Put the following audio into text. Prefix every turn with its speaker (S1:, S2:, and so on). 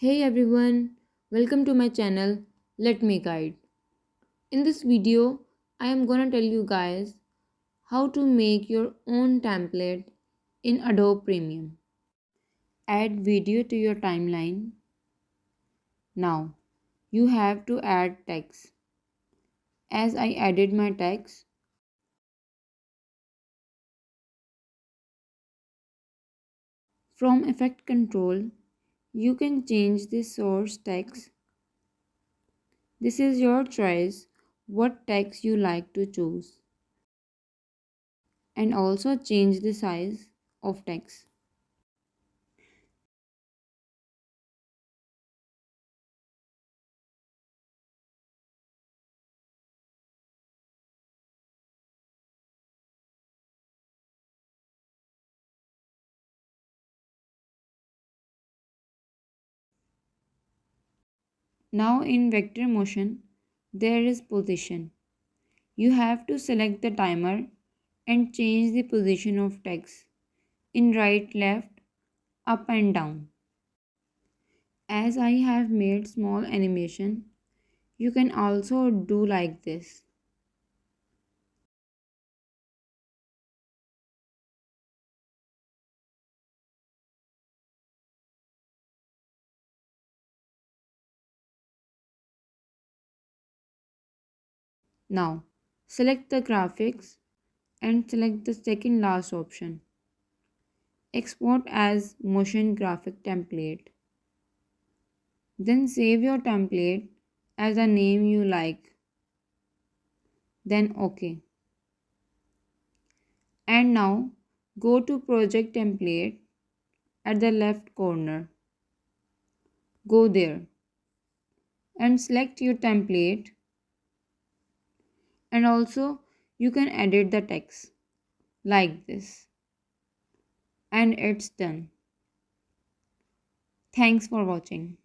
S1: Hey everyone, welcome to my channel. Let me guide. In this video, I am gonna tell you guys how to make your own template in Adobe Premium. Add video to your timeline. Now, you have to add text. As I added my text, from Effect Control, you can change the source text. This is your choice what text you like to choose, and also change the size of text. Now in vector motion, there is position. You have to select the timer and change the position of text in right, left, up and down. As I have made small animation, you can also do like this. Now, select the graphics and select the second last option. Export as motion graphic template. Then save your template as a name you like. Then OK. And now go to project template at the left corner. Go there and select your template, and also you can edit the text like this, and it's done. Thanks for watching.